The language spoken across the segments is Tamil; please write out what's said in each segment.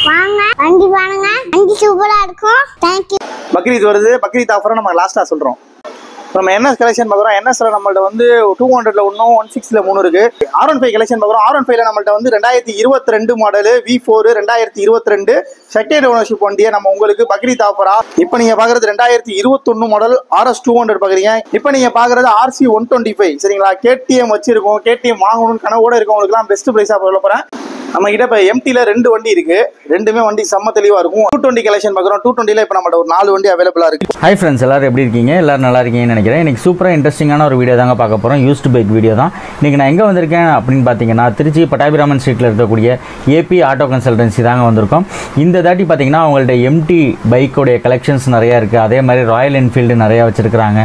வாங்க வண்டி வாங்குங்க, வண்டி சூப்பரா இருக்கும். Thank you. பக்ரீத் வருது, பக்ரீத் ஆஃபரை நம்ம லாஸ்ட்டாக சொல்கிறோம். நம்ம NS கலெக்ஷன் பார்க்குறோம். NSல நம்மள்ட்ட வந்து 200ல ஒன்றும் 160ல 3 இருக்குது. R15 கலெக்ஷன் பார்க்குறோம். R15ல நம்மள்ட்ட வந்து 2022 மாடலு V4 2022 செகண்ட் ஓனர்ஷிப் வண்டியை நம்ம உங்களுக்கு பக்ரீத் ஆஃபரா. இப்போ நீங்கள் பார்க்குறது 2021 மாடல் RS 200 பார்க்குறீங்க. இப்போ நீங்கள் பார்க்குறது RC 125 சரிங்களா. KTM வச்சிருக்கோம், KTM வாங்கணும்னு கனவோட இருக்கவங்களுக்குலாம் பெஸ்ட் ப்ரைஸாக சொல்ல போகிறேன். நம்ம கிட்ட இப்போ MTல 2 வண்டி இருக்கு. ரெண்டுமே வண்டி செம்ம தெளிவா இருக்கும். 220 கலெக்ஷன் பார்க்குறோம். 220ல இப்போ நம்மள்ட்ட ஒரு 4 வண்டி அவைலபிளா இருக்கு. ஹாய் ஃப்ரெண்ட்ஸ், எல்லாரும் எப்படி இருக்கீங்க? எல்லாரும் நல்லா இருக்கீங்கன்னு நினைக்கிறேன். இன்றைக்கி சூப்பராக இன்ட்ரெஸ்டிங்கான ஒரு வீடியோ தாங்க பார்க்க போகிறோம். யூஸ்டு பைக் வீடியோ தான். இன்றைக்கி நான் எங்கே வந்திருக்கேன் அப்படின்னு பார்த்தீங்கன்னா, திருச்சி பட்டாபிராமன் ஸ்ட்ரீட்டில் இருக்கக்கூடிய AP ஆட்டோ கன்சல்டன்சி தாங்க வந்திருக்கோம். இந்த தாட்டி பார்த்தீங்கன்னா அவங்கள்ட்ட MT பைக்கோடைய கலெக்ஷன்ஸ் நிறையா இருக்குது. அதே மாதிரி ராயல் என்ஃபீல்டு நிறையா வச்சுருக்கிறாங்க.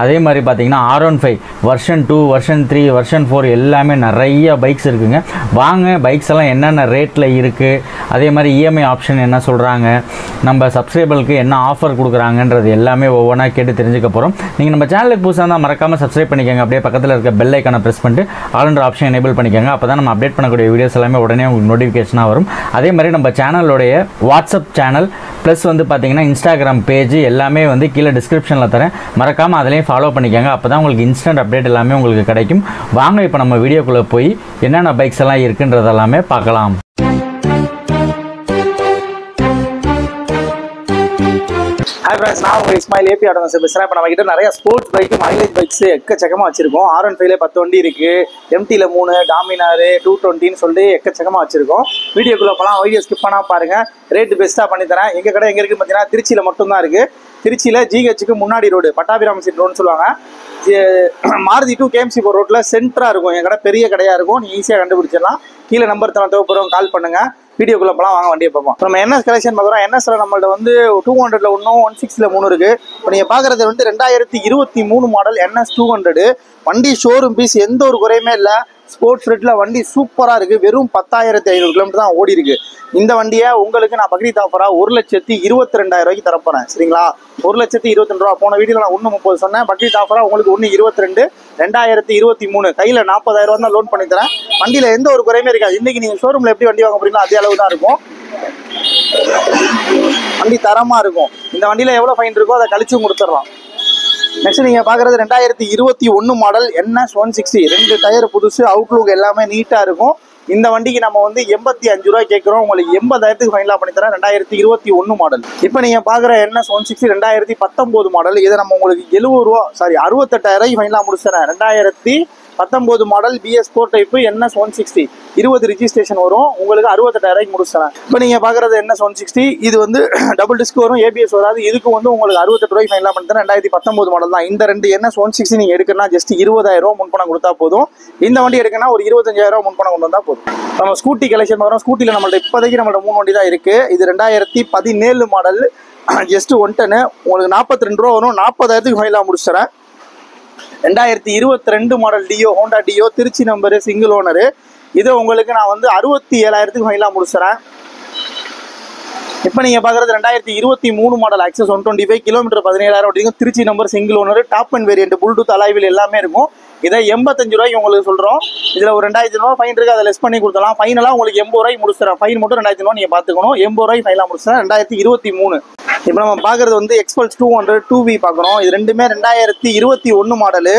அதே மாதிரி பார்த்தீங்கன்னா R15 வெர்ஷன் 2 வெர்ஷன் 3 வெர்ஷன் 4 எல்லாமே நிறைய பைக்ஸ் இருக்குங்க. வாங்க பைக்ஸ் எல்லாம் என்னென்ன ரேட்டில் இருக்குது, அதே மாதிரி EMI ஆப்ஷன் என்ன சொல்கிறாங்க, நம்ம சப்ஸ்கிரைபருக்கு என்ன ஆஃபர் கொடுக்குறாங்கன்றது எல்லாமே ஒவ்வொன்றா கேட்டு தெரிஞ்சுக்க போகிறோம். நீங்கள் நம்ம சேனலுக்கு புதுசாக இருந்தால் மறக்காமல் சப்ஸ்கிரைப் பண்ணிக்கோங்க. அப்படியே பக்கத்தில் இருக்க பெல் ஐக்கானை ப்ரெஸ் பண்ணிட்டு ஆல்ன்ற ஆப்ஷன் எனேபிள் பண்ணிக்கோங்க. அப்போ தான் நம்ம அப்டேட் பண்ணக்கூடிய வீடியோஸ் எல்லாமே உடனே உங்களுக்கு நோட்டிஃபிகேஷனாக வரும். அதே மாதிரி நம்ம சேனலோடைய வாட்ஸ்அப் சேனல் ப்ளஸ் வந்து பார்த்தீங்கன்னா இன்ஸ்டாகிராம் பேஜ் எல்லாமே வந்து கீழே டிஸ்கிரிப்ஷனில் தரேன். மறக்காமல் அதிலையும் ஃபாலோ பண்ணிக்கோங்க. அப்போ தான் உங்களுக்கு இன்ஸ்டன்ட் அப்டேட் எல்லாமே உங்களுக்கு கிடைக்கும். வாங்க இப்போ நம்ம வீடியோக்குள்ளே போய் என்னென்ன பைக்ஸ் எல்லாம் இருக்குன்றதெல்லாமே பார்க்கலாம். ஹாய் ஃப்ரெண்ட்ஸ், நான் உங்கள் இஸ்மாயில் AP ஆட்டோ கன்சல்டன்சி பேசுகிறேன். இப்போ நம்ம கிட்ட நிறைய ஸ்போர்ட்ஸ் பைக்கு மைலேஜ் பைக்ஸ் எக்கச்சக்கமாக வச்சிருக்கோம். R15ல 10 வண்டி இருக்குது. MTல 3, டாமினார் 220ன்னு சொல்லி எக்கச்சக்கமாக வச்சிருக்கோம். வீடியோக்குள்ளே போகலாம். வீடியோ ஸ்கிப் பண்ணால் பாருங்கள். ரேட்டு பெஸ்ட்டாக பண்ணித்தரேன். எங்கள் கடை எங்கே இருக்குன்னு பார்த்தீங்கன்னா திருச்சியில் மட்டும்தான் இருக்குது. திருச்சியில் GHக்கு முன்னாடி ரோடு பட்டாபிராமன் ஸ்ட்ரீட் ரோடுன்னு சொல்லுவாங்க. மாருதி to KMC போகிற ரோட்டில் சென்டராக இருக்கும். என் கடை பெரிய கடையாக இருக்கும். நீங்கள் ஈஸியாக கண்டுபிடிச்சிடலாம். கீழே நம்பர் தர தேவைப்படுறவங்க கால் பண்ணுங்கள். வீடியோக்குள்ளே போகலாம், வாங்க வண்டியை பார்ப்போம். நம்ம NS கலெக்ஷன் பார்க்குறோம். NSல நம்மள்ட்ட வந்து 200ல ஒன்றும் 160ல 3 இருக்குது. இப்போ நீங்கள் பார்க்குறது வந்து 2023 மாடல் NS 200. வண்டி ஷோரூம் பீஸ், எந்த ஒரு குறையுமே இல்லை. ஸ்போர்ட்ஸ் ரேட்டில் வண்டி சூப்பராக இருக்குது. வெறும் 10,500 கிலோமீட்டர் தான் ஓடி இருக்குது. இந்த வண்டியை உங்களுக்கு நான் பக்ரீத் ஆஃபராக 1,22,000 தரப்போறேன் சரிங்களா. 1,22,000 ரூபா. போன வீடியோவில் நான் 1,30 சொன்னேன். பக்ரீத் ஆஃபராக உங்களுக்கு 1,22 2023 கையில் 40,000 தான் லோன் பண்ணி தரேன். வண்டியில் எந்த ஒரு குறையுமே இருக்காது. இன்றைக்கி நீங்கள் ஷோரூமில் எப்படி வண்டி வாங்க போறீங்களோ அதே அளவு தான் இருக்கும். வண்டி தரமாக இருக்கும். இந்த வண்டியில் எவ்வளோ ஃபைன் இருக்கோ அதை கழிச்சும் கொடுத்துடலாம். நெக்ஸ்ட் நீங்கள் பார்க்குறது 2021 மாடல் NS 160. 2 டயர் புதுசு, அவுட்லுக் எல்லாமே நீட்டாக இருக்கும். இந்த வண்டிக்கு நம்ம வந்து 85 ரூபா கேட்குறோம். உங்களுக்கு 80,000க்கு ஃபைனலாக பண்ணித்தரேன். 2021 மாடல். இப்போ நீங்கள் பார்க்குற NS 160 2019 மாடல். இதை நம்ம உங்களுக்கு 68,000 ஃபைனலாக முடிச்சுறேன். 2019 model BS 4 type NS 160 20 registration வரும். உங்களுக்கு 68,000 முடிச்சுறேன். இப்போ நீங்கள் பார்க்குறது NS 160. இது வந்து டபுள் டிஸ்க் வரும், ABS வராது. இதுக்கு வந்து உங்களுக்கு 68 ரூபாய்க்கு ஃபைனலாக பண்ணித்தரேன். 2019 மாடல் தான். இந்த 2 NS 160 நீங்கள் எடுக்கணும்னா ஜஸ்ட் 20,000 ரூபா முன்பணம் கொடுத்தா போதும். இந்த வண்டி எடுக்கணும்னா ஒரு 25,000 ரூபா முன்பணம் கொண்டு வந்தால் போதும். நம்ம ஸ்கூட்டி கலெக்ஷன் பார்க்குறோம். ஸ்கூட்டியில் நம்மள்ட்ட இப்போதைக்கு 3 வண்டி தான் இருக்குது. இது 2017 மாடல் ஜஸ்ட் 110. உங்களுக்கு 42 ரூபா வரும். 40,000க்கு ஃபைனலாக முடிச்சுறேன். 2022 model Dio, Honda Dio, Trichy number, single owner. இதை உங்களுக்கு நான் வந்து 67,000க்கு ஃபைனலாக முடிச்சுறேன். இப்போ நீங்கள் பார்க்குறது 2023 மாடல் Access 125 கிலோமீட்டர் 17,000 ஓட்டிங்க. Trichy number, single owner, top and variant, Bluetooth alloy wheel எல்லாமே இருக்கும். இதை 85 ரூபாய்க்கு உங்களுக்கு சொல்கிறோம். இதில் ஒரு 2,000 ரூபா ஃபைன் இருக்குது, அதை லெஸ் பண்ணி கொடுத்தலாம். ஃபைனலாக உங்களுக்கு 80 ரூபாய்க்கு முடிச்சுறேன். ஃபைன் மட்டும் 2,000 ரூபா நீங்கள் பார்த்துக்கணும். 80 ரூபாய்க்கு ஃபைனலாக முடிச்சுறேன். 2023. இப்போ நம்ம பார்க்குறது வந்து Xpulse 200 2V பார்க்குறோம். இது ரெண்டுமே 2021 மாடலு.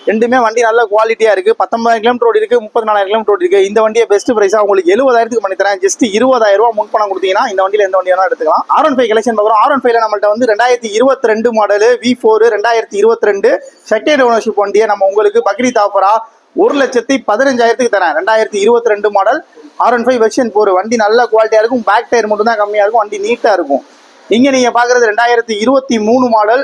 ரெண்டுமே வண்டி நல்ல குவாலிட்டியாக இருக்குது. 19,000 கிலோமீட்டர் ஓடி இருக்குது, 34,000 கிலோமீட்டர் ஓடி இருக்குது. இந்த வண்டியை பெஸ்ட் ப்ரைஸாக உங்களுக்கு 70,000க்கு பண்ணித்தரேன். ஜஸ்ட் 20,000 ரூபா முன்பணம் கொடுத்தீங்கன்னா இந்த வண்டியில் எந்த வண்டி வேணாலும் எடுத்துக்கலாம். R15 கலெக்ஷன் பார்க்குறோம். R15ல நம்மள்ட்ட வந்து 2022 மாடலு V4 2022 செகண்ட் ஓனர்ஷிப் வண்டியை நம்ம உங்களுக்கு பக்ரீத் ஆஃபராக 1,15,000க்கு தரேன். 2022 மாடல் R15 வெர்ஷன் 4. வண்டி நல்ல குவாலிட்டியாக இருக்கும். பேக் டயர் மட்டும் தான் கம்மியாக இருக்கும். வண்டி நீட்டாக இருக்கும். இங்கே நீங்கள் பார்க்குறது 2023 மாடல்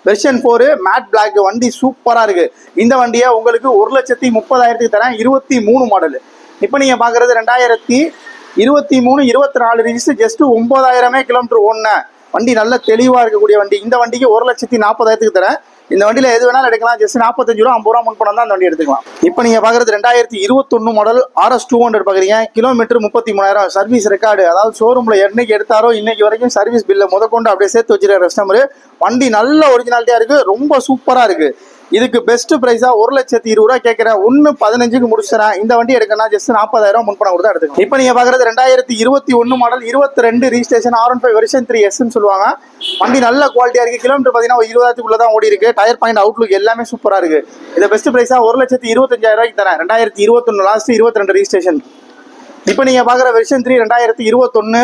வெர்ஷன் 4 மேட் பிளாக். வண்டி சூப்பராக இருக்குது. இந்த வண்டியை உங்களுக்கு 1,30,000க்கு தரேன். 23 மாடல். இப்போ நீங்கள் பார்க்குறது 2023 24 ரிஜிஸ்டர். ஜஸ்ட் 9,000 கிலோமீட்டர் ஓடின வண்டி. நல்ல தெளிவாக இருக்கக்கூடிய வண்டி. இந்த வண்டிக்கு 1,40,000க்கு தரேன். இந்த வண்டியில் எது வேணாலும் எடுக்கலாம். ஜஸ்ட் 45 ரூபா 50 ரூபா முன்பணம் தான் அந்த வண்டி எடுத்துக்கலாம். இப்போ நீங்கள் பார்க்குறது 2021 மாடல் RS 200 பார்க்குறீங்க. கிலோமீட்டர் 33,000. சர்வீஸ் ரெக்கார்டு, அதாவது ஷோரூமில் என்னைக்கு எடுத்தாரோ இன்னைக்கு வரைக்கும் சர்வீஸ் பில்லை முதற்கொண்டு அப்படியே சேர்த்து வச்சுருக்க கஸ்டமரு. வண்டி நல்ல ஒரிஜினாலிட்டியாக இருக்குது. ரொம்ப சூப்பராக இருக்குது. இதுக்கு பெஸ்ட் ப்ரைஸா 1,20,000 கேட்குறேன். 1,15க்கு முடிச்சுறேன். இந்த வண்டி எடுக்கணும்னா ஜஸ்ட் 40,000 முன்பணம் கொடுத்தா எடுத்துக்கலாம். இப்போ நீங்க பாக்குறது 2021 model 22 registration R15 version 3S சொல்லுவாங்க. வண்டி நல்ல குவாலிட்டியா இருக்கு. கிலோமீட்டர் பாத்தீங்கன்னா 20,000 தான் ஓடி இருக்கு. டயர் பாயிண்ட் அவுட்லுக் எல்லாமே சூப்பரா இருக்கு. இதை பெஸ்ட் ப்ரைஸா 1,25,000 தரேன். 2021 லாஸ்ட் 22 ரிஜிஸ்ட்ரேஷன். இப்போ நீங்க பாக்குற வெர்ஷன் 3 2021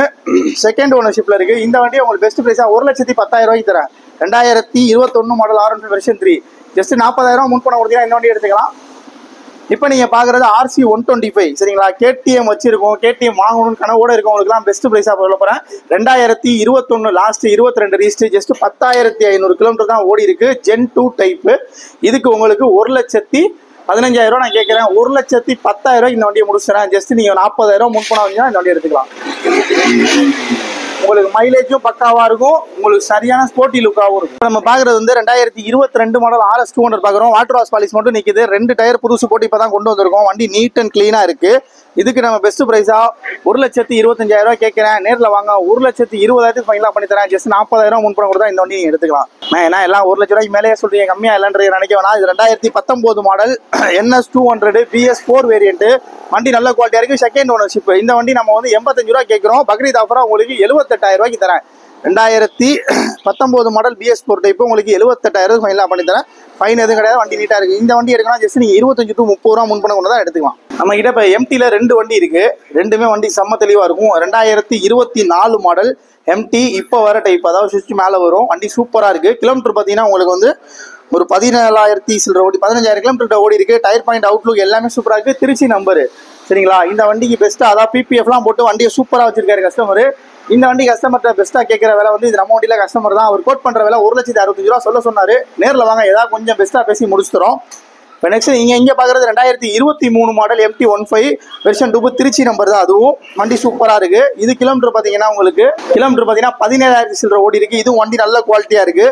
செகண்ட் ஓனர்ஷிப்ல இருக்கு. இந்த வண்டி உங்களுக்கு பெஸ்ட் ப்ரைஸா 1,10,000 தரேன். 2021 மாடல் R15 வெர்ஷன் 3 ஜஸ்ட் 40,000 முன்பணம் கொடுத்தீங்கன்னா இந்த வண்டி எடுத்துக்கலாம். இப்போ நீங்க பாக்குறது RC 125 சரிங்களா. KTM வச்சிருக்கோம், KTM வாங்கணும்னு கனவோட இருக்கவங்களுக்குலாம் பெஸ்ட் ப்ரைஸா சொல்ல போறேன். 2021 லாஸ்ட் 22 ரீஸ்ட் ஜஸ்ட் 10,500 கிலோமீட்டர் தான் ஓடி இருக்கு. Gen 2 type. இதுக்கு உங்களுக்கு 1,15,000 நான் கேட்கறேன். 1,10,000 இந்த வண்டியை முடிச்சுறேன். ஜஸ்ட் நீங்க 40,000 முன்பணம் வந்தீங்கன்னா இந்த வண்டி எடுத்துக்கலாம். உங்களுக்கு மைலேஜும் பக்காவா இருக்கும். உங்களுக்கு சரியான ஸ்போர்ட்டி லுக்காகவும் இருக்கும். நம்ம பாக்குறது வந்து 2022 மாடல் RS 200 பாக்குறோம். வாட்டர் வாஷ் பாலிஷ் மட்டும் நிக்குது. 2 டயர் புதுசு போட்டு இப்பதான் கொண்டு வந்திருக்கோம். வண்டி நீட் அண்ட் கிளீனா இருக்கு. இதுக்கு நம்ம பெஸ்ட் ப்ரைஸா 1,25,000 கேட்கிறேன். நேரில் வாங்க. 1,20,000 ஃபைனலா பண்ணி தரேன். ஜஸ்ட் 40,000 முன்பணம் கொடுத்தா இந்த வண்டி எடுத்துக்கலாம். ஏன்னா எல்லாம் 1,00,000 மேலேயே சொல்றீங்க, கம்மியா இல்லைன்ற நினைக்க வேணாம். இது 2019 மாடல் NS 200 BS4 வேரியன்ட். வண்டி நல்ல குவாலிட்டியா இருக்கு. Second ownership. இந்த வண்டி நம்ம வந்து 85,000 கேட்கிறோம். பக்ரீத் ஆஃபரா உங்களுக்கு 78,000 தரேன். 2019 மாடல் BS4 டைப் உங்களுக்கு 78,000 ஃபைனலா பண்ணி தரேன். ஃபைன் எதுவும் கிடையாது. வண்டி நீட்டா இருக்கு. இந்த வண்டி எடுக்கணும் ஜஸ்ட் நீங்க 25 to 30 ரூபா முன்பணம் கொண்டு தான் எடுத்துக்கலாம். நம்ம கிட்ட இப்போ MT-ல 2 வண்டி இருக்கு. ரெண்டுமே வண்டி செம்ம தெளிவா இருக்கும். 2024 மாடல் MT இப்போ வர டைப், அதாவது சுவிட்ச் மேலே வரும். வண்டி சூப்பரா இருக்கு. கிலோமீட்டர் பார்த்தீங்கன்னா உங்களுக்கு வந்து ஒரு 17,000 சில்லற ஓடி 15,000 கிலோமீட்டர் ஓடி இருக்கு. டயர் பாயிண்ட் அவுட்லுக் எல்லாமே சூப்பரா இருக்கு. திருச்சி நம்பரு சரிங்களா. இந்த வண்டிக்கு பெஸ்ட்டா அதாவது PPFலாம் போட்டு வண்டியை சூப்பரா வச்சிருக்காரு கஸ்டமர். இந்த வண்டி கஸ்டமர்கிட்ட பெஸ்ட்டா கேட்குற விலை வந்து இது நம்ம வண்டியில கஸ்டமர் தான். அவர் கோட் பண்ற விலை 1,65,000 சொல்ல சொன்னாரு. நேரில் வாங்க, ஏதாவது கொஞ்சம் பெஸ்ட்டா பேசி முடிச்சுக்கிறோம். இப்போ நெக்ஸ்ட் இங்கே பார்க்குறது 2023 model MT15 version 2 Trichy number தான். அதுவும் வண்டி சூப்பராக இருக்கு. இது கிலோமீட்டர் பார்த்தீங்கன்னா உங்களுக்கு 17,000 சில்லற ஓடி இருக்கு. இதுவும் வண்டி நல்ல குவாலிட்டியா இருக்கு.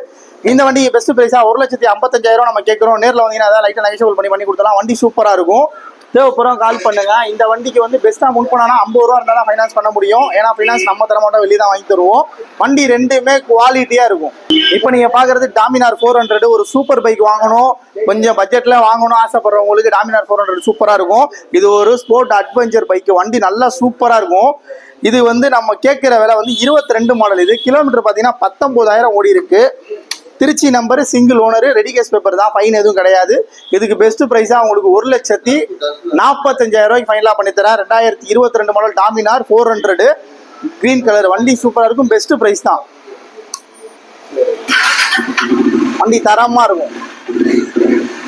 இந்த வண்டி பெஸ்ட் ப்ரைஸா 1,55,000 நம்ம கேட்குறோம். நேரில் வந்தீங்கன்னா அதான் லைட்டாக நெகோஷியபிள் பண்ணி கொடுத்தலாம். வண்டி சூப்பராக இருக்கும். தேவைப்பறம் கால் பண்ணுங்க. இந்த வண்டிக்கு வந்து பெஸ்ட்டாக முன்பணம்னா 50 ரூபா இருந்தால் தான் ஃபைனான்ஸ் பண்ண முடியும். ஏன்னா ஃபைனான்ஸ் நம்ம தர மாட்டோம், வெளியே தான் வாங்கி தருவோம். வண்டி ரெண்டுமே குவாலிட்டியாக இருக்கும். இப்போ நீங்கள் பார்க்குறது டாமினார் 400 ஒரு சூப்பர் பைக் வாங்கணும், கொஞ்சம் பட்ஜெட்டில் வாங்கணும் ஆசைப்படுறவங்களுக்கு டாமினார் 400 சூப்பராக இருக்கும். இது ஒரு ஸ்போர்ட் அட்வென்ச்சர் பைக். வண்டி நல்லா சூப்பராக இருக்கும். இது வந்து நம்ம கேட்குற விலை வந்து 22 மாடல். இது கிலோமீட்டர் பார்த்தீங்கன்னா 19,000 ஓடி இருக்கு. Trichy number, single owner, ready case paper தான். ஃபைன் எதுவும் கிடையாது. இதுக்கு பெஸ்ட் ப்ரைஸா உங்களுக்கு 1,45,000 ஃபைனலா பண்ணி தரேன். 2022 மாடல் டாமினார் 400 கிரீன் கலர். வண்டி சூப்பரா இருக்கும். பெஸ்ட் ப்ரைஸ் தான். வண்டி தரமா இருக்கும்.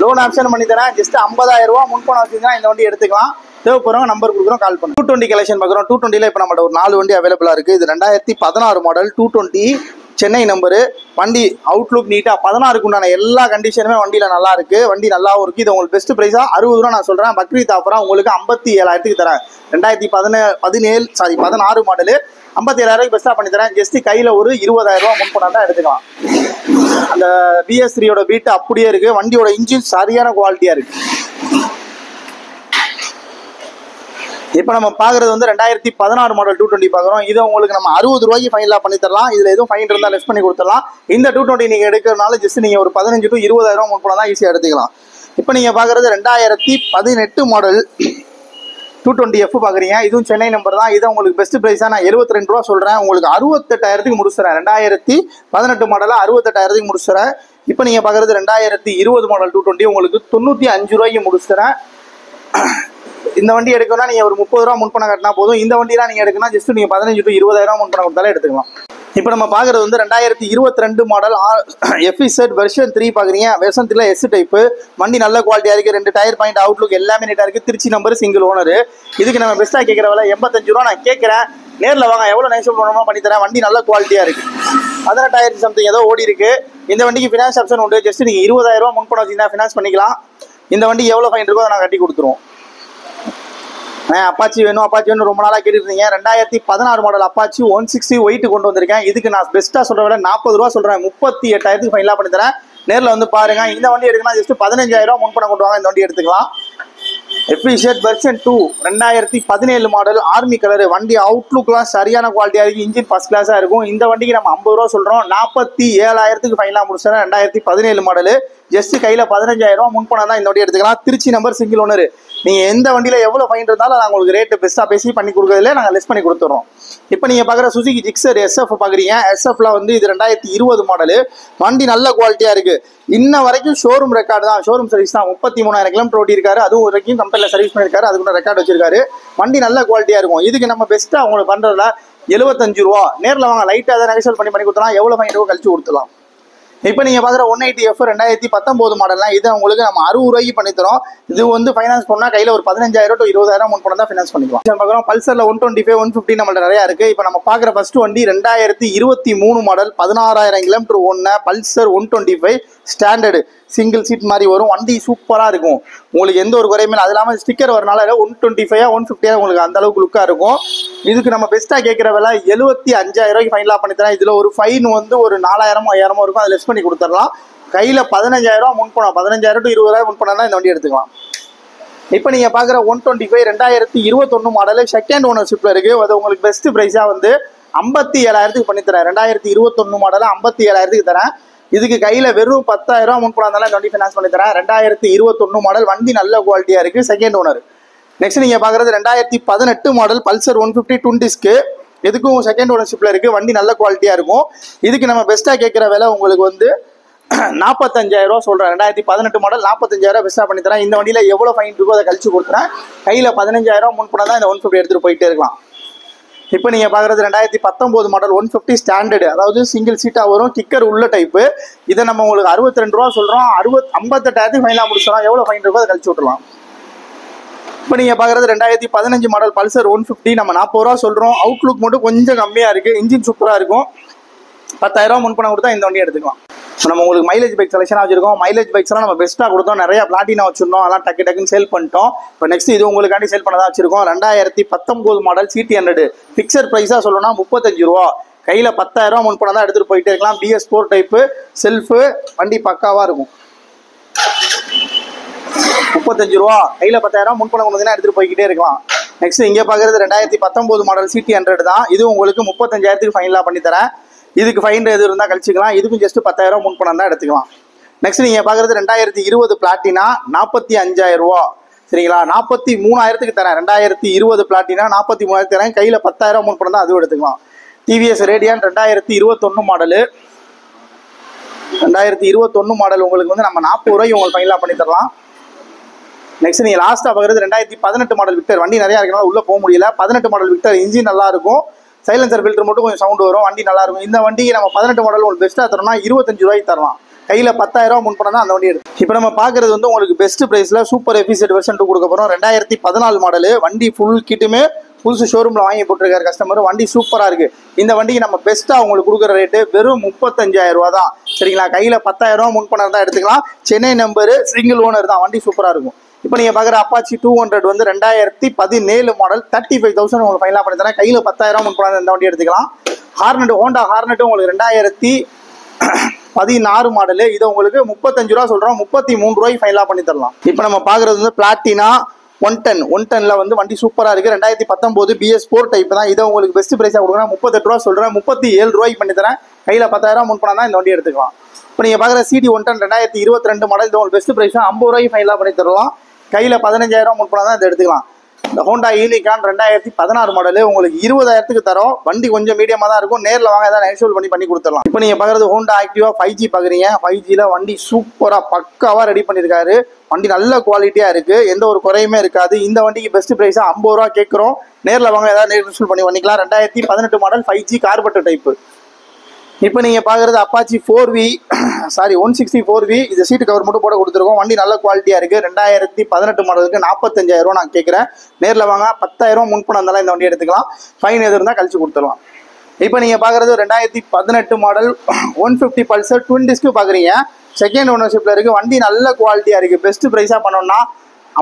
லோன் ஆப்ஷன் பண்ணி தரேன். ஜஸ்ட் 50,000 முன்பணம் வச்சுருந்தா இந்த வண்டி எடுத்துக்கலாம். தேவைப்படுறவங்க நம்பர் கொடுக்குறோம், கால் பண்ணுங்க. 220 கலெக்ஷன் பார்க்குறோம். 220ல இப்போ நம்மகிட்ட ஒரு 4 வண்டி அவைலபிளாக இருக்குது. இது 2016 மாடல் 220 சென்னை நம்பரு. வண்டி அவுட்லுக் நீட்டாக 16க்கு உண்டான எல்லா கண்டிஷனுமே வண்டியில் நல்லா இருக்கு. வண்டி நல்லாவும் இருக்கு. இது உங்களுக்கு பெஸ்ட் ப்ரைஸாக 60 ரூபா நான் சொல்கிறேன். பக்ரீத் ஆஃபராக உங்களுக்கு 57,000 தரேன். 2016 மாடலு 57,000 பெஸ்ட்டாக பண்ணி தரேன். ஜஸ்ட் கையில் ஒரு 20,000 முன்பணம் தான் எடுத்துக்கலாம். அந்த BS3யோட பீட்டு அப்படியே இருக்கு. வண்டியோட இன்ஜின் சரியான குவாலிட்டியாக இருக்கு. இப்போ நம்ம பார்க்குறது வந்து 2016 மாடல் 220 பார்க்குறோம். இதை உங்களுக்கு நம்ம 60 ரூபாய்க்கு ஃபைனலாக பண்ணி தரலாம். இதில் எதுவும் ஃபைன் இருந்தால் லெஸ் பண்ணி கொடுத்துடலாம். இந்த 220 நீங்கள் எடுக்கிறதுனால ஜஸ்ட் நீங்கள் ஒரு 15 to 20,000 முன்பணம் தான் ஈஸியாக எடுத்துக்கலாம். இப்போ நீங்கள் பார்க்குறது 2018 மாடல் 220F பார்க்குறீங்க. இதுவும் சென்னை நம்பர் தான். இதை உங்களுக்கு பெஸ்ட் ப்ரைஸாக நான் 72 ரூபா சொல்கிறேன். உங்களுக்கு 68,000 முடிச்சுறேன். 2018 மாடலாக 68,000 முடிச்சுறேன். இப்போ நீங்கள் பார்க்குறது 2020 மாடல் 220 உங்களுக்கு 95 ரூபாய்க்கு முடிச்சுறேன். இந்த வண்டி எடுக்கணும்னா நீங்கள் ஒரு 30 ரூபா முன்பணம் கட்டினா போதும். இந்த வண்டிலாம் நீங்கள் எடுக்கணும் ஜஸ்ட் நீங்கள் 15 to 20,000 முன்பணம் கொடுத்தாலே எடுத்துக்கலாம். இப்போ நம்ம பார்க்குறது வந்து 2022 மாடல் FZ வெர்ஷன் 3 பார்க்குறீங்க. வெர்ஷன் 3ல S டைப்பு. வண்டி நல்ல குவாலிட்டியாக இருக்குது. 2 டயர் பாயிண்ட் அவுட்லுக் எல்லாமே நீட்டாக இருக்குது. Trichy number, single owner. இதுக்கு நம்ம பெஸ்ட்டாக கேட்குற விலை 85 ரூபா நான் கேட்குறேன். நேரில் வாங்க, எவ்வளோ நைஸ் பண்ணணுமோ பண்ணி தரேன். வண்டி நல்ல குவாலிட்டியாக இருக்குது. 18,000 சம்திங் ஏதோ ஓடி இருக்கு. இந்த வண்டிக்கு ஃபினான்ஸ் ஆப்ஷன் உண்டு. ஜஸ்ட் நீங்கள் 20,000 முன்பணம் வச்சுருந்தா ஃபினான்ஸ் பண்ணிக்கலாம். இந்த வண்டி எவ்வளோ ஃபைன் இருக்கோ அதை நான் கட்டி கொடுத்துருவோம். அப்பாச்சி வேணும் ரொம்ப நாளாக கேட்டுருந்தீங்க. 2016 மாடல் அப்பாச்சி 160 ஒயிட் கொண்டு வந்திருக்கேன். இதுக்கு நான் பெஸ்ட்டாக சொல்கிற விட 40 ரூபா சொல்கிறேன். 38,000 ஃபைனலாக பண்ணி தரேன். நேரில் வந்து பாருங்க. இந்த வண்டி எடுக்கலாம் ஜஸ்ட் 15,000 முன்பணம் கொண்டு வாங்க. இந்த வண்டி எடுத்துக்கலாம். FZ version 2 2017 model army colour. வண்டி அவுட்லுக்லாம் சரியான குவாலிட்டியாக இருக்குது. இன்ஜின் ஃபர்ஸ்ட் கிளாஸாக இருக்கும். இந்த வண்டிக்கு நம்ம 50 ரூபா சொல்கிறோம். 47,000 ஃபைனலாக முடிச்சிடறேன். 2017 மாடல் ஜஸ்ட் கையில் 15,000 ரூபா முன்பணம் தான் இந்த வண்டி எடுத்துக்கலாம். Trichy number, single owner. நீங்கள் எந்த வண்டியில் எவ்வளோ ஃபைன் இருந்தாலும் நாங்கள் உங்களுக்கு ரேட்டு பெஸ்ட்டாக பேசி பண்ணி கொடுக்குறதுல நாங்கள் லெஸ் பண்ணி கொடுத்துட்றோம். இப்போ நீங்கள் பார்க்குற சுசுகி ஜிக்ஸர் SF பார்க்குறீங்க. SFல வந்து இது 2020 மாடலு. வண்டி நல்ல குவாலிட்டியாக இருக்குது. இன்ன வரைக்கும் ஷோரூம் ரெக்கார்டு தான், ஷோரூம் சர்வீஸ் தான். 33,000 கிலோமீட்டர் ஓட்டியிருக்காரு. அதுவும் வரைக்கும் கம்பெனியில் சர்வீஸ் பண்ணியிருக்காரு. அதுக்கு ரெக்கார்டு வச்சிருக்காரு. வண்டி நல்ல குவாலிட்டியாக இருக்கும். இதுக்கு நம்ம பெஸ்ட்டாக உங்களுக்கு பண்ணுறதுல 75 ரூபா. நேரில் வாங்க, லைட்டாக அதை நெகோஷியேட் பண்ணி கொடுத்துலாம். எவ்வளோ ஃபைன் ரூபா கழிச்சு கொடுத்துலாம். இப்போ நீங்கள் பார்க்குற 180F 2019 மாடல்லாம் இது உங்களுக்கு நம்ம 60 ரூபாய்க்கு பண்ணித்தரோம். இது வந்து ஃபைனான்ஸ் பண்ணால் கையில் ஒரு 15,000 to 20,000 முன்பணம் தான் ஃபைனான்ஸ் பண்ணிக்கலாம். பார்க்குறோம் பல்சரில் 125, 150 நம்மள்ட்ட நிறையா இருக்குது. இப்போ நம்ம பார்க்குற ஃபஸ்ட்டு வண்டி 2023 மாடல், 16,000 கிலோமீட்டர் ஓடின பல்சர் 125 ஸ்டாண்டர்டு சிங்கிள் சீட் மாதிரி வரும். வண்டி சூப்பராக இருக்கும். உங்களுக்கு எந்த ஒரு குறையுமே இல்லை. அது இல்லாமல் ஸ்டிக்கர் வரனால 125, 150 உங்களுக்கு அந்த அளவுக்கு லுக்காக இருக்கும். இதுக்கு நம்ம பெஸ்ட்டாக கேட்குற விலை 75,000 ரூபாய்க்கு ஃபைனலாக பண்ணித்தரேன். இதில் ஒரு ஃபைன் வந்து ஒரு 4,000, 5,000 இருக்கும். அதை லெஸ் பண்ணி கொடுத்துடலாம். கையில் 15,000 ரூபா முன்பணம், 15,000 to 20,000 முன்பணம் தான் இந்த வண்டி எடுத்துக்கலாம். இப்போ நீங்கள் பார்க்குற 125 2021 மாடலு செகண்ட் ஓனர்ஷிப்பில் இருக்குது. அது உங்களுக்கு பெஸ்ட் ப்ரைஸாக வந்து 57,000க்கு பண்ணித்தரேன். 2021 மாடலில் 57,000க்கு தரேன். இதுக்கு கையில் வெறும் 10,000 ரூபா முன்பணம் இருந்தாலும் இந்த வண்டி ஃபைனான்ஸ் பண்ணித்தரேன். 2021 மாடல், வண்டி நல்ல குவாலிட்டியாக இருக்குது, செகண்ட் ஓனர். நெக்ஸ்ட் நீங்கள் பார்க்குறது 2018 மாடல் பல்சர் 150 ட்வின் டிஸ்க்கு. இதுக்கும் செகண்ட் ஓனர்ஷிப்பில் இருக்குது. வண்டி நல்ல குவாலிட்டியாக இருக்கும். இதுக்கு நம்ம பெஸ்ட்டாக கேட்குற விலை உங்களுக்கு வந்து 45,000 ரூபா சொல்கிறேன். 2018 மாடல் 45,000 பெஸ்ட்டாக பண்ணித்தரேன். இந்த வண்டியில் எவ்வளோ ஃபைன் இருக்கோ அதை கழிச்சு கொடுத்துறேன். கையில் 15,000 ரூபா முன்பணம் தான் இந்த 150 எடுத்துகிட்டு போயிட்டே இருக்கலாம். இப்போ நீங்கள் பார்க்குறது 2019 மாடல் 150 ஸ்டாண்டர்டு, அதாவது சிங்கிள் சீட்டாக வரும், கிக்கர் உள்ள டைப்பு. இதை நம்ம உங்களுக்கு 62 ரூபா சொல்கிறோம். 58,000 ஃபைனாக முடிச்சிடலாம். எவ்வளோ ஃபைன் இருக்கோ அதை கழிச்சு விட்டுலாம். இப்போ நீங்கள் பார்க்குறது 2015 மாடல் பல்சர் 150 நம்ம 40 ரூபா சொல்கிறோம். அவுட்லுக் மட்டும் கொஞ்சம் கம்மியாக இருக்குது. இன்ஜின் சூப்பராக இருக்கும். 10,000 ரூபா முன்பணம் கொடுத்தா இந்த வண்டி எடுத்துக்கலாம். இப்போ நம்ம உங்களுக்கு மைலேஜ் பைக் செலெக்ஷனாக வச்சிருக்கோம். மைலேஜ் பைக்ஸ்லாம் நம்ம பெஸ்ட்டாக கொடுத்தோம். நிறைய பிளாட்டினா வச்சிருந்தோம். அதெல்லாம் டக்குன்னு சேல் பண்ணிட்டோம். இப்போ நெக்ஸ்ட் இது உங்களுக்காண்டி சேல் பண்ண தான் வச்சிருக்கோம். 2019 மாடல் CT100 ஃபிக்ஸட் ப்ரைஸாக சொல்லணும்னா 35 ரூபா. கையில் 10,000 ரூபா முன்பணம் தான் எடுத்துகிட்டு போயிட்டே இருக்கலாம். BS4 டைப்பு செல்ஃபு, வண்டி பக்காவாக இருக்கும். 35 ரூபா. கையில் 10,000 ரூபா முன்பணம் கொண்டு வந்து எடுத்துகிட்டு போய்கிட்டே இருக்கலாம். நெக்ஸ்ட் இங்கே பார்க்குறது 2019 மாடல் CT100 தான். இது உங்களுக்கு 35,000க்கு ஃபைனலாக பண்ணித்தரேன். இதுக்கு ஃபைன் எது இருந்தால் கழிச்சிக்கலாம். இதுக்கும் ஜஸ்ட் 10,000 ரூபா முன்பணம் தான் எடுத்துக்கலாம். நெக்ஸ்ட் நீங்கள் பார்க்குறது 2020 பிளாட்டினா 45,000 ரூபா. சரிங்களா? 43,000க்கு தரேன். 2020 பிளாட்டினா 43,000 தரேன். கையில் 10,000 ரூபா முன்பணம் தான் அதுவும் எடுத்துக்கலாம். TVS ரேடியான் 2021 மாடலு, 2021 மாடல் உங்களுக்கு வந்து நம்ம 40 ரூபாய்க்கு உங்களுக்கு ஃபைனலாக பண்ணி தரலாம். நெக்ஸ்ட் நீங்கள் லாஸ்ட்டாக பார்க்குறது 2018 மாடல் விக்டர். வண்டி நிறையா இருக்கனால உள்ளே போக முடியல. 18 மாடல் விக்டர் இன்ஜின் நல்லா இருக்கும். சைலன்சர் ஃபில்டர் மட்டும் கொஞ்சம் சவுண்டு வரும். வண்டி நல்லா இருக்கும். இந்த வண்டிக்கு நம்ம 18 மாடல் உங்களுக்கு பெஸ்ட்டாக தரோம்னா 25 ரூபாய்க்கு தரலாம். கையில் 10,000 ரூபா முன்பணம் தான் அந்த வண்டி எடுக்கும். இப்போ நம்ம பார்க்குறது வந்து உங்களுக்கு பெஸ்ட் ப்ரைஸில் சூப்பர் எஃபிஷியன்ட் வெர்ஷன் 2 கொடுக்க போகிறோம். 2014 மாடலு. வண்டி ஃபுல் கிட்டுமே புதுசு ஷோரூமில் வாங்கி போட்டிருக்காரு கஸ்டமர். வண்டி சூப்பராக இருக்குது. இந்த வண்டிக்கு நம்ம பெஸ்ட்டாக உங்களுக்கு கொடுக்குற ரேட்டு வெறும் 35,000 ரூபா தான். சரிங்களா? கையில் 10,000 ரூபா முன்பணம் தான் எடுத்துக்கலாம். சென்னை நம்பரு, சிங்கிள் ஓனர் தான். வண்டி சூப்பராக இருக்கும். இப்போ நீங்கள் பார்க்குற அப்பாச்சி 200 வந்து 2017 மாடல் 35,000 உங்களுக்கு ஃபைனலாக பண்ணி தரேன். கையில் 10,000 முன்பணம் இந்த வண்டி எடுத்துக்கலாம். ஹார்னெட், ஹோண்டா ஹார்னெட்டு உங்களுக்கு 2016 மாடலு. இதை உங்களுக்கு 35 ரூபா சொல்கிறோம். 33 ரூபாய்க்கு ஃபைனலாக பண்ணி தரலாம். இப்போ நம்ம பார்க்குறது வந்து பிளாட்டினா 110 வந்து வண்டி சூப்பராக இருக்குது. 2019 BS4 டைப் தான். இதை உங்களுக்கு பெஸ்ட் ப்ரைஸாக கொடுக்குறேன். 38 ரூபா சொல்கிறேன். 37 ரூபாய்க்கு பண்ணி தரேன். கையில் 10,000 முன்பணம் தான் இந்த வண்டி எடுத்துக்கலாம். இப்போ நீங்கள் பார்க்குற CD110 2022 மாடல். இது உங்களுக்கு பெஸ்ட் ப்ரைஸாக 50 ரூபாய்க்கு ஃபைனலாக பண்ணி தரலாம். கையில் 15,000 ரூபா முன்பணம் தான் இதை எடுத்துக்கலாம். இந்த ஹோண்டா யூனிகான் 2016 மாடலு உங்களுக்கு 20,000க்கு தரோம். வண்டி கொஞ்சம் மீடியமாக தான் இருக்கும். நேரில் வாங்க ஏதாவது நெகோஷியேட் பண்ணி கொடுத்துடலாம். இப்போ நீங்கள் பார்க்குறது ஹோண்டா ஆக்டிவா 5G பார்க்குறீங்க. 5Gயில் வண்டி சூப்பராக பக்காவாக ரெடி பண்ணியிருக்காரு. வண்டி நல்ல குவாலிட்டியாக இருக்குது. எந்த ஒரு குறையுமே இருக்காது. இந்த வண்டிக்கு பெஸ்ட் ப்ரைஸாக 50 ரூபா கேட்குறோம். நேரில் வாங்க ஏதாவது நெகோஷியேட் பண்ணிக்கலாம். 2018 மாடல் 5G கார்பெட் டைப்பு. இப்போ நீங்கள் பார்க்குறது அப்பாச்சி 164V. இது சீட்டு கவர் மட்டும் போட கொடுத்துருக்கோம். வண்டி நல்ல குவாலிட்டியாக இருக்குது. 2018 மாடலுக்கு 45,000 ரூபா நான் கேட்குறேன். நேரில் வாங்க 10,000 ரூபா முன்பணம் இருந்தாலும் இந்த வண்டி எடுத்துக்கலாம். ஃபைன் எது இருந்தால் கழிச்சு கொடுத்துடலாம். இப்போ நீங்கள் பார்க்குறது 2018 மாடல் 150 பல்சர் ட்வின் டிஸ்க்கு பார்க்குறீங்க. செகண்ட் ஓனர்ஷிப்பில் இருக்குது. வண்டி நல்ல குவாலிட்டியாக இருக்குது. பெஸ்ட் ப்ரைஸாக பண்ணோம்னா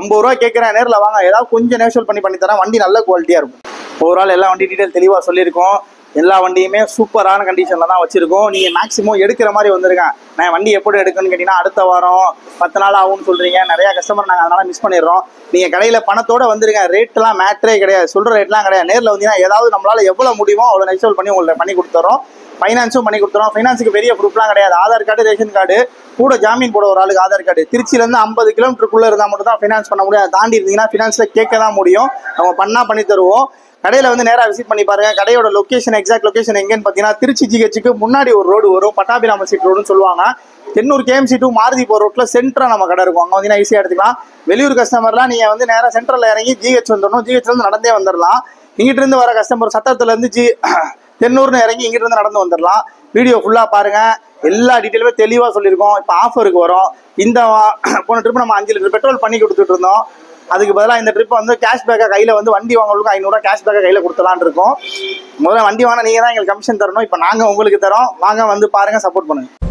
50 ரூபா கேட்குறேன். நேரில் வாங்க ஏதாவது கொஞ்சம் நெகோஷியேட் பண்ணி தரேன். வண்டி நல்ல குவாலிட்டியாக இருக்கும். ஓவரால் எல்லா வண்டி டீட்டெயில் தெளிவாக சொல்லியிருக்கோம். எல்லா வண்டியுமே சூப்பரான கண்டிஷனில் தான் வச்சுருக்கோம். நீங்கள் மேக்ஸிமம் எடுக்கிற மாதிரி வந்துருங்க. நான் வண்டி எப்படி எடுக்கணும்னு கேட்டிங்கன்னா அடுத்த வாரம் 10 நாள் ஆகும்னு சொல்கிறீங்க. நிறையா கஸ்டமர் நாங்கள் அதனால் மிஸ் பண்ணிடுறோம். நீங்கள் கடையில் பணத்தோடு வந்துருங்க. ரேட்டெலாம் மேட்ரே கிடையாது. சொல்கிற ரேட்லாம் கிடையாது. நேரில் வந்தீங்கன்னா ஏதாவது நம்மளால் எவ்வளோ முடியுமோ அவ்வளோ நெக்ஸ்ட் பண்ணி உங்களுக்கு பண்ணி கொடுத்துறோம். ஃபைனான்ஸும் பண்ணி கொடுத்துருவோம். ஃபைனான்ஸுக்கு பெரிய ப்ரூஃப்லாம் கிடையாது. ஆதார் கார்டு, ரேஷன் கார்டு, கூட ஜாமீன் போட ஒரு ஆளுக்கு ஆதார் கார்டு. திருச்சியிலேருந்து 50 கிலோமீட்டருக்குள்ளே இருந்தால் மட்டும் தான் ஃபைனான்ஸ் பண்ண முடியும். அதை தாண்டி இருந்தீங்கன்னா ஃபினான்ஸில் கேட்க தான் முடியும். அவங்க பண்ணி தருவோம். கடையில் வந்து நேராக விசிட் பண்ணி பாருங்கள். கடையோட லொக்கேஷன், எக்ஸாக்ட் லொக்கேஷன் எங்கேன்னு பார்த்தீங்கன்னா திருச்சி ஜிஹெச்சுக்கு முன்னாடி ஒரு ரோடு வரும், பட்டாபிராமன் ஸ்ட்ரீட் ரோடுன்னு சொல்லுவாங்க. 800 KMC to மாருதி போகிற ரோட்டில் சென்டராக நம்ம கடை இருக்கும். அங்கே வந்து ஈஸியாக எடுத்துக்கலாம். வெளியூர் கஸ்டமர்லாம் நீங்கள் வந்து நேராக சென்ட்ரலில் இறங்கி ஜிஹெச் வந்துடணும். ஜிஹெச்லேருந்து நடந்தே வந்துடலாம். இங்கிட்டிருந்து வர கஸ்டமர் சட்டத்துலேருந்து தென்னூர்னு இறங்கி இங்கிட்டிருந்து நடந்து வந்துடலாம். வீடியோ ஃபுல்லாக பாருங்கள். எல்லா டீட்டெயிலுமே தெளிவாக சொல்லியிருக்கோம். இப்போ ஆஃபருக்கு வரும். இந்த போன ட்ரிப் நம்ம 5 லிட்டர் பெட்ரோல் பண்ணி கொடுத்துட்டு இருந்தோம். அதுக்கு பதிலாக இந்த ட்ரிப் வந்து கேஷ்பேக்காக கையில் வந்து வண்டி வாங்குறதுக்கு 500 கேஷ்பேக்காக கையில் கொடுத்தலான் இருக்கோம். முதல்ல வண்டி வாங்கினா நீங்கள் தான் எங்களுக்கு கமிஷன் தரணும். இப்போ நாங்கள் உங்களுக்கு தரோம். வாங்க வந்து பாருங்கள், சப்போர்ட் பண்ணுங்கள்.